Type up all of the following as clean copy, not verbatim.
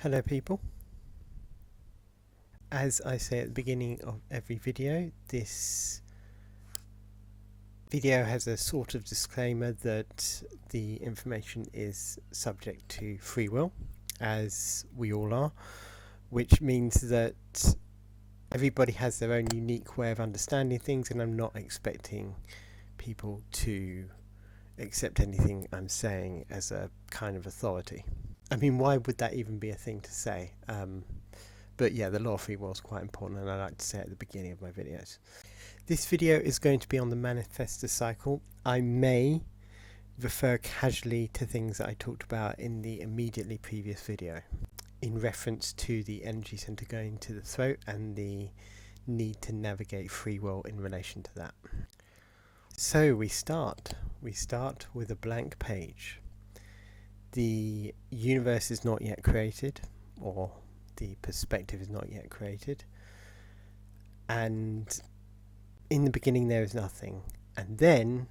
Hello people. As I say at the beginning of every video, this video has a sort of disclaimer that the information is subject to free will, as we all are, which means that everybody has their own unique way of understanding things, and I'm not expecting people to accept anything I'm saying as a kind of authority. I mean, why would that even be a thing to say? But yeah, the law of free will is quite important, and I like to say it at the beginning of my videos. This video is going to be on the Manifestor Cycle. I may refer casually to things that I talked about in the immediately previous video, in reference to the energy center going to the throat and the need to navigate free will in relation to that. So we start with a blank page. The universe is not yet created, or the perspective is not yet created, and in the beginning there is nothing, and then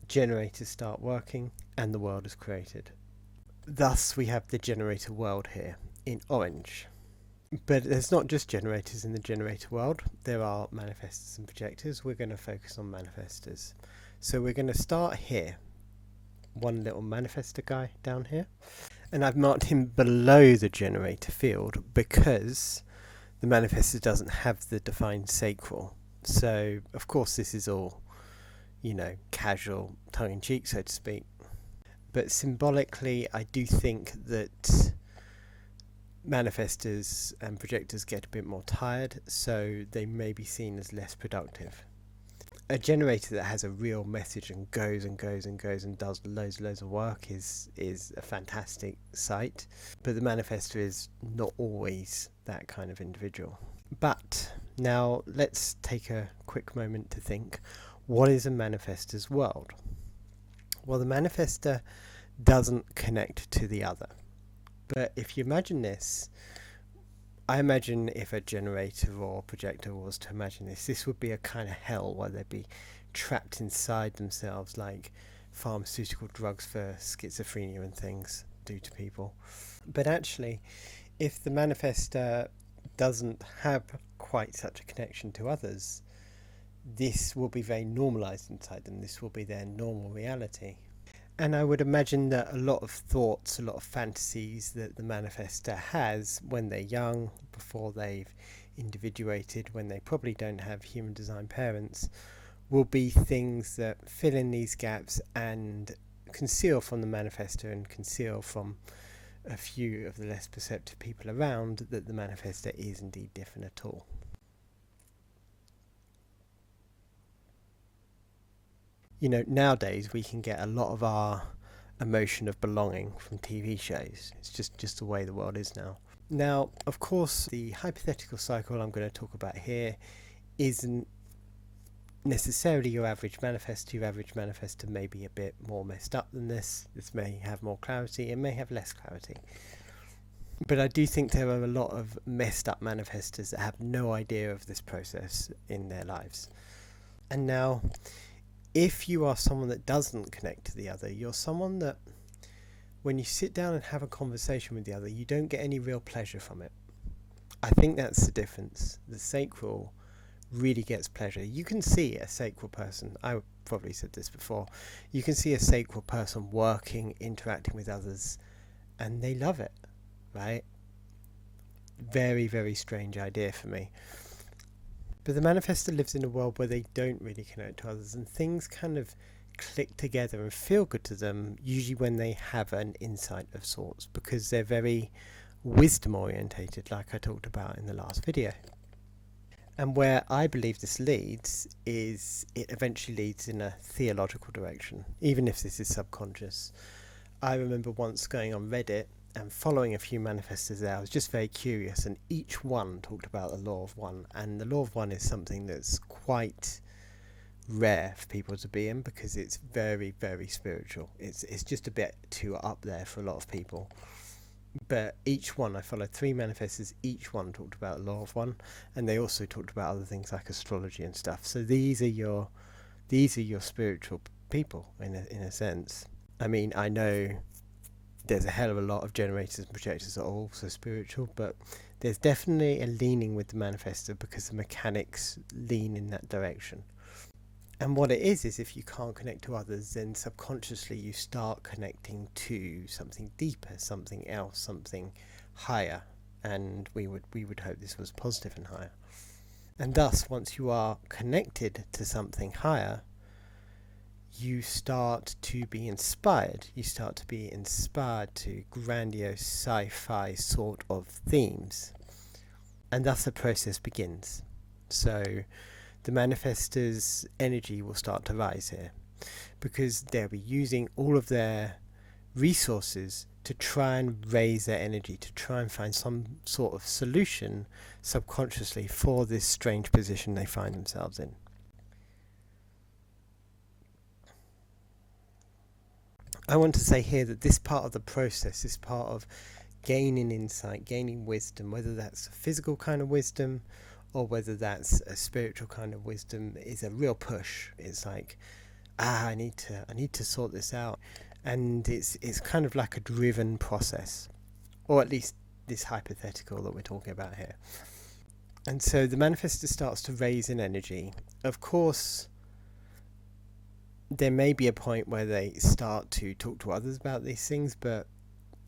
generators start working and the world is created. Thus we have the generator world here in orange. But there's not just generators in the generator world, there are manifestors and projectors. We're going to focus on manifestors. So we're going to start here, one little manifestor guy down here, and I've marked him below the generator field because the manifestor doesn't have the defined sacral. So of course this is all, casual, tongue-in-cheek, so to speak. But symbolically, I do think that manifestors and projectors get a bit more tired, so they may be seen as less productive. A generator that has a real message and goes and goes and goes and does loads of work is a fantastic sight, but the manifestor is not always that kind of individual. But now let's take a quick moment to think, what is a manifestor's world? Well, the manifestor doesn't connect to the other. But if you imagine this, I imagine if a generator or projector was to imagine this would be a kind of hell where they'd be trapped inside themselves, like pharmaceutical drugs for schizophrenia and things do to people. But actually, if the manifestor doesn't have quite such a connection to others, this will be very normalized inside them. This will be their normal reality. And I would imagine that a lot of thoughts, a lot of fantasies that the manifestor has when they're young, before they've individuated, when they probably don't have human design parents, will be things that fill in these gaps and conceal from the manifestor and conceal from a few of the less perceptive people around that the manifestor is indeed different at all. Nowadays we can get a lot of our emotion of belonging from TV shows. It's just the way the world is now. Now, of course, the hypothetical cycle I'm going to talk about here isn't necessarily your average manifestor. Your average manifestor may be a bit more messed up than this. This may have more clarity, it may have less clarity. But I do think there are a lot of messed up manifestors that have no idea of this process in their lives. And now, if you are someone that doesn't connect to the other, you're someone that when you sit down and have a conversation with the other, you don't get any real pleasure from it. I think that's the difference. The sacral really gets pleasure. You can see a sacral person, I probably said this before, you can see a sacral person working, interacting with others, and they love it, right? Very, very strange idea for me. But the manifestor lives in a world where they don't really connect to others, and things kind of click together and feel good to them, usually when they have an insight of sorts, because they're very wisdom orientated, like I talked about in the last video. And where I believe this leads is it eventually leads in a theological direction, even if this is subconscious. I remember once going on Reddit and following a few manifestors there. I was just very curious, and each one talked about the law of one, and the law of one is something that's quite rare for people to be in because it's very, very spiritual. It's just a bit too up there for a lot of people. But each one, I followed 3 manifestors, each one talked about the law of one, and they also talked about other things like astrology and stuff. So these are your spiritual people in a sense. I mean, I know there's a hell of a lot of generators and projectors that are also spiritual, but there's definitely a leaning with the manifestor because the mechanics lean in that direction. And what it is if you can't connect to others, then subconsciously you start connecting to something deeper, something else, something higher. And we would hope this was positive and higher. And thus, once you are connected to something higher, you start to be inspired. You start to be inspired to grandiose sci-fi sort of themes. And thus the process begins. So the manifestor's energy will start to rise here, because they'll be using all of their resources to try and raise their energy, to try and find some sort of solution subconsciously for this strange position they find themselves in. I want to say here that this part of the process, this part of gaining insight, gaining wisdom, whether that's a physical kind of wisdom or whether that's a spiritual kind of wisdom, is a real push. It's like, I need to sort this out. And it's kind of like a driven process, or at least this hypothetical that we're talking about here. And so the manifestor starts to raise in energy. Of course, there may be a point where they start to talk to others about these things, but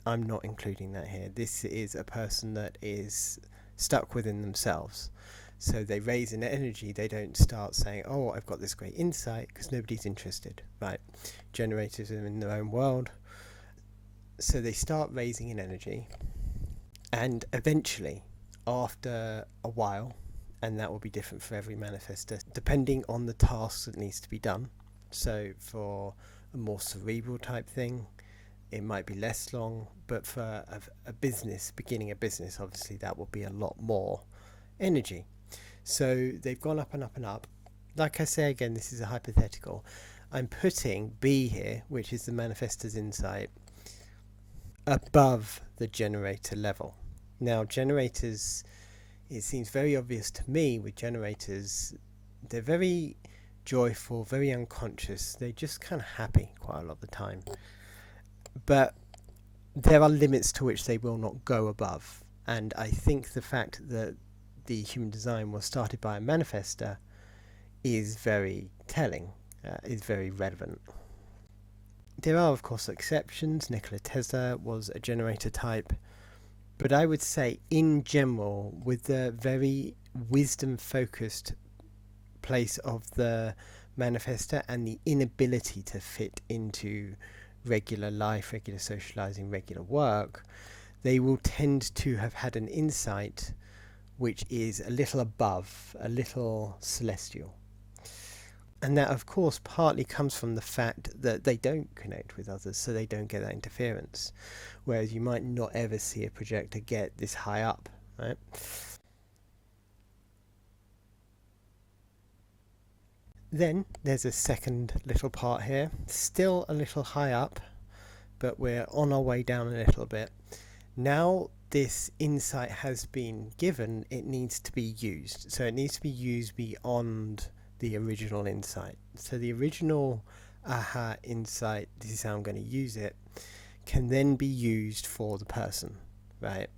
I'm not including that here. This is a person that is stuck within themselves. So they raise in energy. They don't start saying, oh, I've got this great insight, because nobody's interested, right? Generators are in their own world. So they start raising in energy. And eventually, after a while, and that will be different for every manifestor, depending on the task that needs to be done. So for a more cerebral type thing, it might be less long, but for a business, beginning a business, obviously that will be a lot more energy. So they've gone up and up and up. Like I say again, this is a hypothetical. I'm putting B here, which is the manifestor's insight, above the generator level. Now, generators, it seems very obvious to me with generators, they're very joyful, very unconscious. They're just kind of happy quite a lot of the time. But there are limits to which they will not go above. And I think the fact that the human design was started by a manifestor is very telling, is very relevant. There are, of course, exceptions. Nikola Tesla was a generator type. But I would say, in general, with the very wisdom-focused place of the manifestor and the inability to fit into regular life, regular socializing, regular work, they will tend to have had an insight which is a little above, a little celestial. And that, of course, partly comes from the fact that they don't connect with others, so they don't get that interference. Whereas you might not ever see a projector get this high up, right? Then there's a second little part here, still a little high up, but we're on our way down a little bit. Now this insight has been given, it needs to be used. So it needs to be used beyond the original insight. So the original aha insight, this is how I'm going to use it, can then be used for the person, right?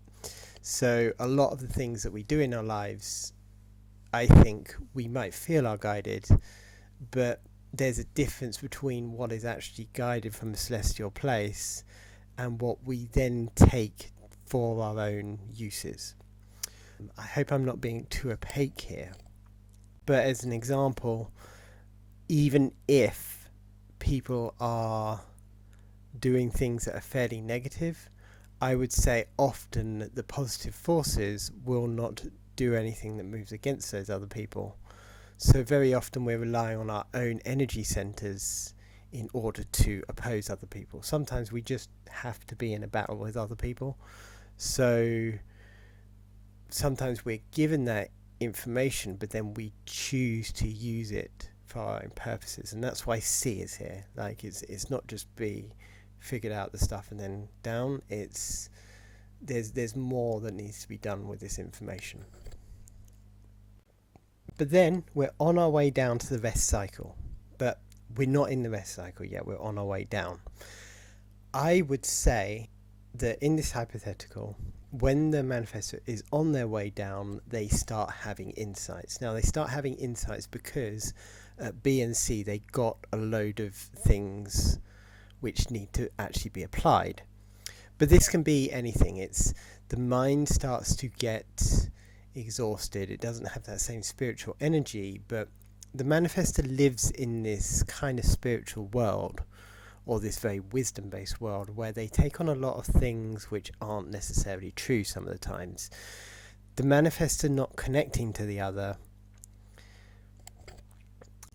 So a lot of the things that we do in our lives, I think we might feel are guided, but there's a difference between what is actually guided from a celestial place and what we then take for our own uses. I hope I'm not being too opaque here, but as an example, even if people are doing things that are fairly negative, I would say often the positive forces will not do anything that moves against those other people. So very often we're relying on our own energy centers in order to oppose other people. Sometimes we just have to be in a battle with other people. So sometimes we're given that information, but then we choose to use it for our own purposes. And that's why C is here. Like it's not just B, figured out the stuff and then down. It's there's more that needs to be done with this information. But then we're on our way down to the rest cycle. But we're not in the rest cycle yet, we're on our way down. I would say that in this hypothetical, when the manifestor is on their way down, they start having insights. Now, they start having insights because at B and C, they got a load of things which need to actually be applied. But this can be anything. It's the mind starts to get exhausted. It doesn't have that same spiritual energy, but the manifestor lives in this kind of spiritual world, or this very wisdom based world, where they take on a lot of things which aren't necessarily true some of the times. The manifestor not connecting to the other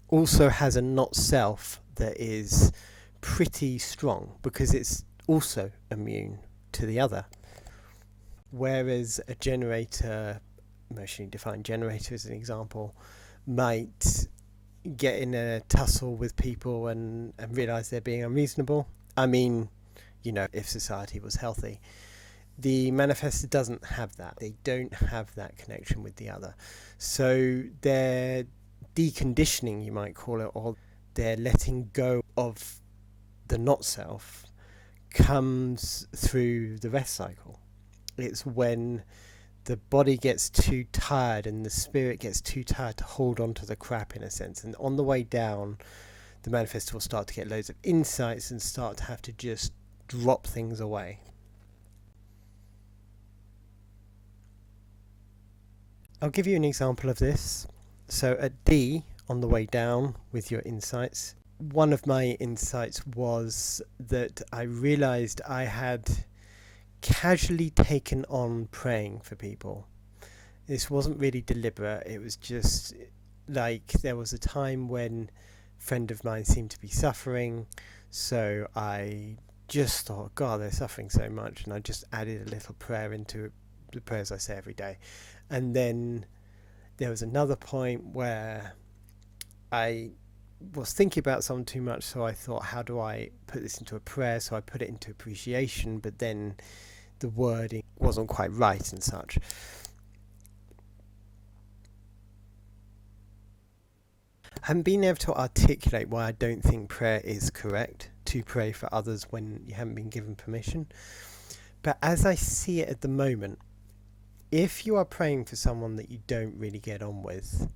also has a not self that is pretty strong because it's also immune to the other. Whereas a generator, emotionally defined generator as an example, might get in a tussle with people and realize they're being unreasonable. I mean, if society was healthy. The manifestor doesn't have that. They don't have that connection with the other. So they're deconditioning, you might call it, or they're letting go of the not self comes through the rest cycle. It's when the body gets too tired and the spirit gets too tired to hold on to the crap, in a sense. And on the way down, the manifestor will start to get loads of insights and start to have to just drop things away. I'll give you an example of this. So at D, on the way down with your insights, one of my insights was that I realized I had casually taken on praying for people. This wasn't really deliberate. It was just like there was a time when a friend of mine seemed to be suffering, so I just thought, God, they're suffering so much, and I just added a little prayer into the prayers I say every day. And then there was another point where I was thinking about someone too much, so I thought, how do I put this into a prayer? So I put it into appreciation, but then the wording wasn't quite right and such. I haven't been able to articulate why I don't think prayer is correct to pray for others when you haven't been given permission. But as I see it at the moment, if you are praying for someone that you don't really get on with,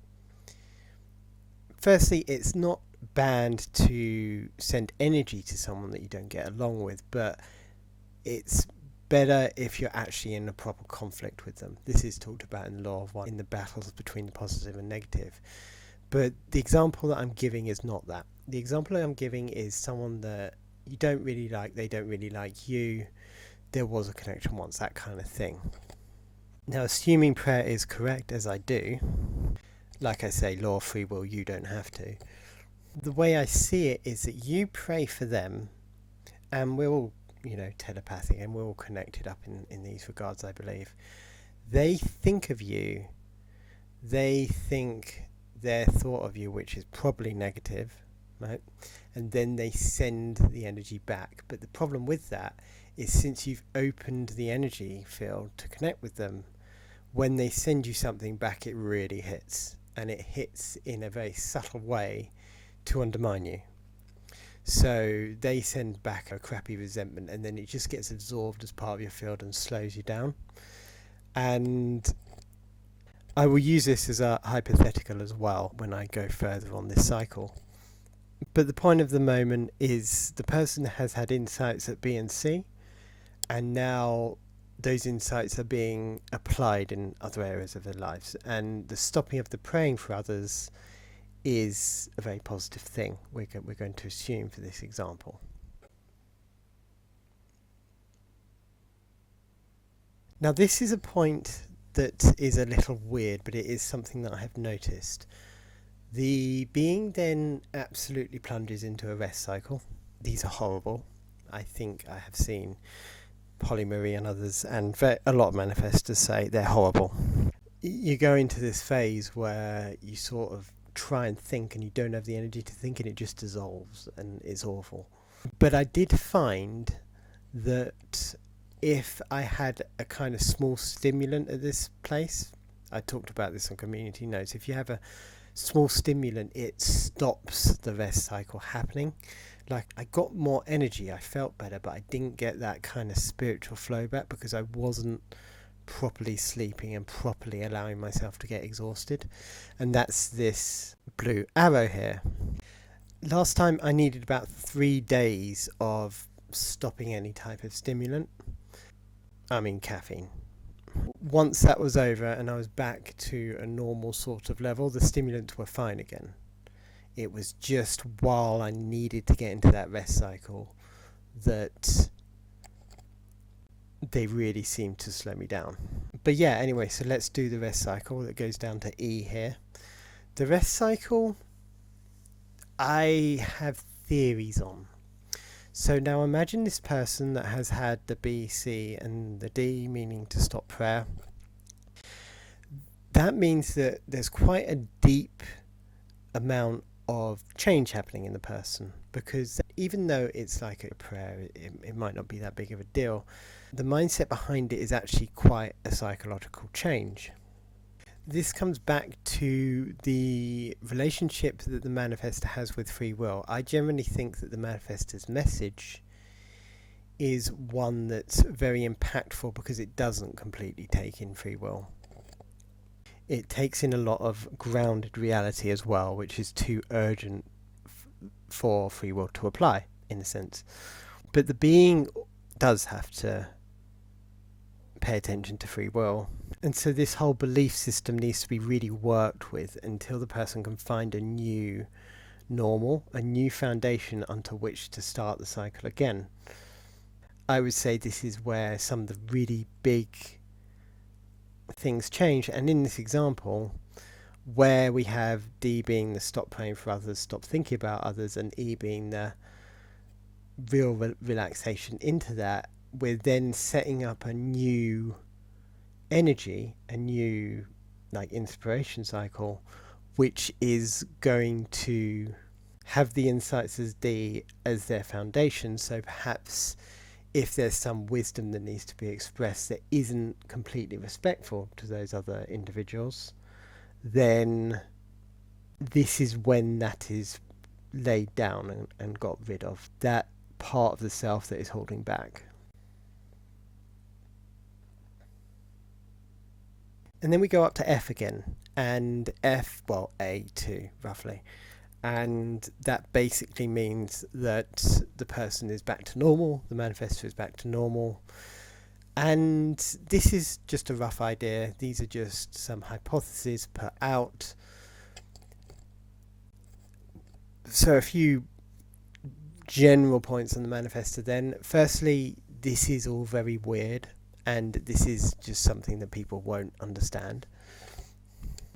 firstly, it's not banned to send energy to someone that you don't get along with, but it's better if you're actually in a proper conflict with them. This is talked about in the Law of One, in the battles between the positive and negative. But the example that I'm giving is not that. The example that I'm giving is someone that you don't really like, they don't really like you, there was a connection once, that kind of thing. Now, assuming prayer is correct, as I do, like I say, law of free will, you don't have to. The way I see it is that you pray for them, and we're all, telepathic, and we're all connected up in these regards, I believe. They think of you, they think their thought of you, which is probably negative, right? And then they send the energy back. But the problem with that is, since you've opened the energy field to connect with them, when they send you something back, it really hits. And it hits in a very subtle way to undermine you. So they send back a crappy resentment, and then it just gets absorbed as part of your field and slows you down. And I will use this as a hypothetical as well when I go further on this cycle. But the point of the moment is the person has had insights at B and C, and now those insights are being applied in other areas of their lives. And the stopping of the praying for others is a very positive thing, we're going to assume for this example. Now, this is a point that is a little weird, but it is something that I have noticed. The being then absolutely plunges into a rest cycle. These are horrible. I think I have seen Polly Marie and others, and a lot of manifestors say they're horrible. You go into this phase where you sort of try and think, and you don't have the energy to think, and it just dissolves, and it's awful. But I did find that if I had a kind of small stimulant at this place, I talked about this on community notes, if you have a small stimulant, it stops the rest cycle happening. Like, I got more energy, I felt better, but I didn't get that kind of spiritual flow back because I wasn't properly sleeping and properly allowing myself to get exhausted. And that's this blue arrow here. Last time I needed about 3 days of stopping any type of stimulant. I mean caffeine. Once that was over and I was back to a normal sort of level, the stimulants were fine again. It was just while I needed to get into that rest cycle that they really seemed to slow me down. But yeah, anyway, so let's do the rest cycle that goes down to E here. The rest cycle, I have theories on. So now imagine this person that has had the B, C and the D, meaning to stop prayer. That means that there's quite a deep amount of change happening in the person, because even though it's like a prayer, it might not be that big of a deal. The mindset behind it is actually quite a psychological change. This comes back to the relationship that the manifestor has with free will. I generally think that the manifestor's message is one that's very impactful because it doesn't completely take in free will. It takes in a lot of grounded reality as well, which is too urgent for free will to apply, in a sense. But the being does have to pay attention to free will. And so this whole belief system needs to be really worked with until the person can find a new normal, a new foundation onto which to start the cycle again. I would say this is where some of the really big things change. And in this example, where we have D being the stop praying for others, stop thinking about others, and E being the real relaxation into that, we're then setting up a new energy, a new like inspiration cycle, which is going to have the insights as D as their foundation. So perhaps if there's some wisdom that needs to be expressed that isn't completely respectful to those other individuals, then this is when that is laid down and got rid of, that part of the self that is holding back. And then we go up to F again, and F, well, A2 roughly, and that basically means that the person is back to normal, the manifestor is back to normal. And this is just a rough idea, these are just some hypotheses put out. So a few general points on the manifestor then. Firstly, this is all very weird, and this is just something that people won't understand.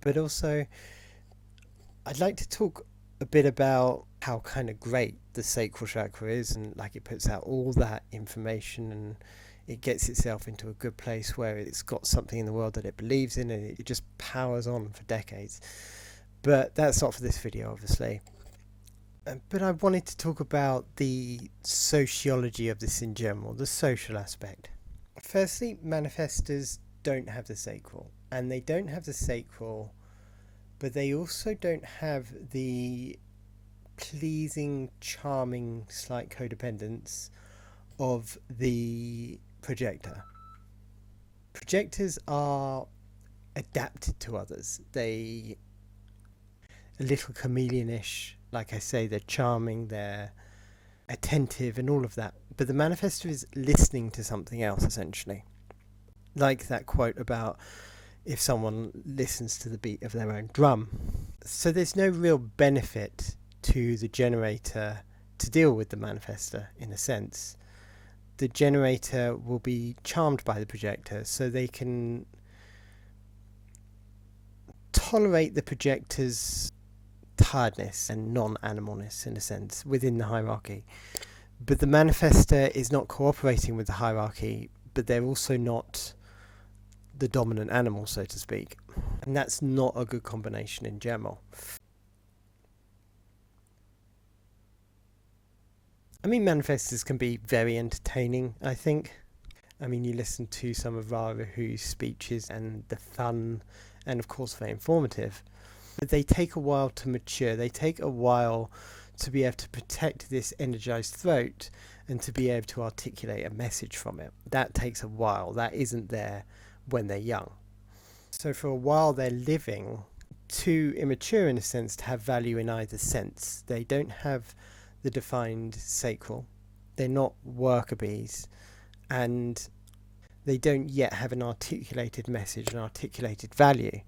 But also, I'd like to talk a bit about how kind of great the sacral chakra is, and like it puts out all that information and it gets itself into a good place where it's got something in the world that it believes in, and it just powers on for decades. But that's not for this video, obviously. But I wanted to talk about the sociology of this in general, the social aspect. Firstly, manifestors don't have the sacral, and they don't have the sacral, but they also don't have the pleasing, charming, slight codependence of the projector. Projectors are adapted to others. They a little chameleonish, like I say, they're charming, they're attentive and all of that. But the manifestor is listening to something else, essentially. Like that quote about if someone listens to the beat of their own drum. So there's no real benefit to the generator to deal with the manifestor, in a sense. The generator will be charmed by the projector, so they can tolerate the projector's tiredness and non-animalness, in a sense, within the hierarchy. But the manifestor is not cooperating with the hierarchy, but they're also not the dominant animal, so to speak. And that's not a good combination in general. I mean, manifestors can be very entertaining, I think. I mean, you listen to some of Rahu's speeches and they're fun and, of course, very informative. But they take a while to mature. They take a while to be able to protect this energized throat and to be able to articulate a message from it. That takes a while. That isn't there when they're young. So for a while they're living too immature in a sense to have value in either sense. They don't have the defined sacral. They're not worker bees, and they don't yet have an articulated message, an articulated value.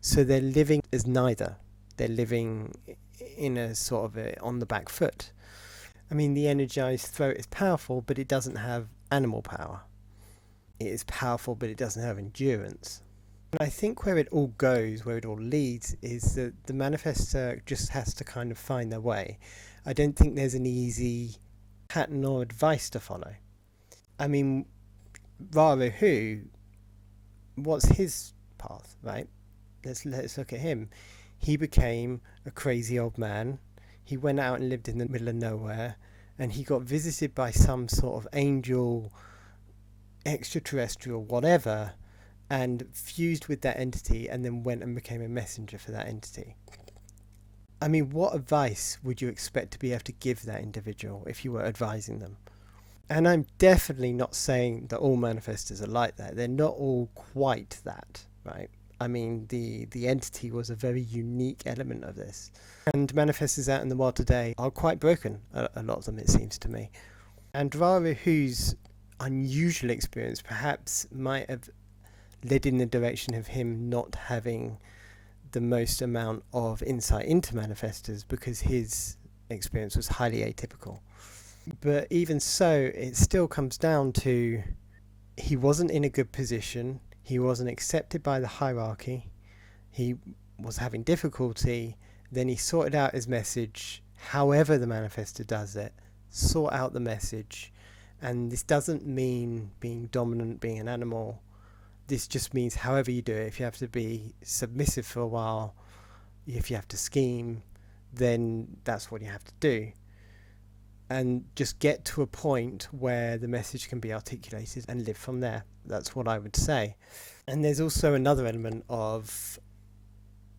So they're living as neither. They're living in a sort of on the back foot. I mean, the energized throat is powerful, but it doesn't have animal power. It is powerful, but it doesn't have endurance. And I think where it all goes, where it all leads, is that the manifestor just has to kind of find their way. I don't think there's an easy pattern or advice to follow. I mean, Rahu, what's his path, right? Let's look at him. He became a crazy old man. He went out and lived in the middle of nowhere, and he got visited by some sort of angel, extraterrestrial, whatever, and fused with that entity, and then went and became a messenger for that entity. I mean, what advice would you expect to be able to give that individual if you were advising them? And I'm definitely not saying that all manifestors are like that. They're not all quite that, right? I mean, the entity was a very unique element of this. And manifestors out in the world today are quite broken, a lot of them, it seems to me. And Rahu's unusual experience perhaps might have led in the direction of him not having the most amount of insight into manifestors, because his experience was highly atypical. But even so, it still comes down to he wasn't in a good position. He wasn't accepted by the hierarchy. He was having difficulty. Then he sorted out his message, however the manifestor does it, sort out the message. And this doesn't mean being dominant, being an animal. This just means however you do it. If you have to be submissive for a while, if you have to scheme, then that's what you have to do. And just get to a point where the message can be articulated and live from there. That's what I would say. And there's also another element of,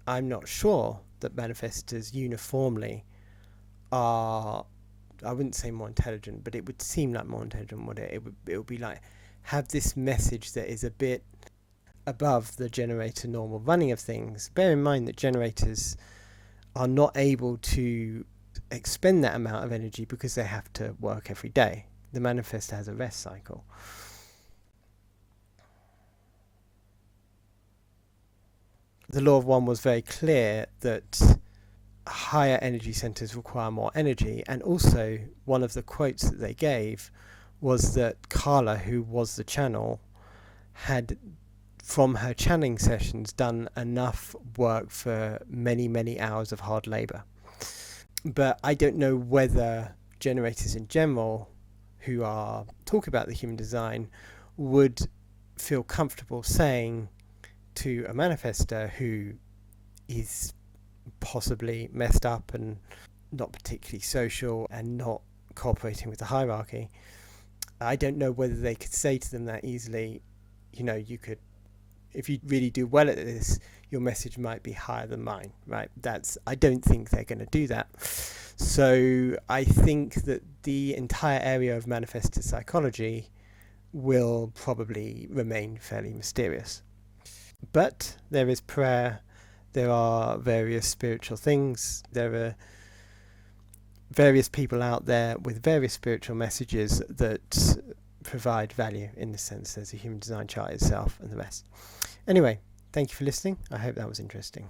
I'm not sure that manifestors uniformly are, I wouldn't say more intelligent, but it would seem like more intelligent, would it? It would be like, have this message that is a bit above the generator normal running of things. Bear in mind that generators are not able to expend that amount of energy because they have to work every day. The manifestor has a rest cycle. The law of one was very clear that higher energy centers require more energy, and also one of the quotes that they gave was that Carla, who was the channel, had from her channeling sessions done enough work for many hours of hard labor. But I don't know whether generators in general who are talking about the human design would feel comfortable saying to a manifestor who is possibly messed up and not particularly social and not cooperating with the hierarchy. I don't know whether they could say to them that easily, you know, you could, if you really do well at this, your message might be higher than mine, right? I don't think they're going to do that. So I think that the entire area of manifestor psychology will probably remain fairly mysterious. But there is prayer, there are various spiritual things, there are various people out there with various spiritual messages that provide value in the sense there's a human design chart itself and the rest. Anyway, thank you for listening. I hope that was interesting.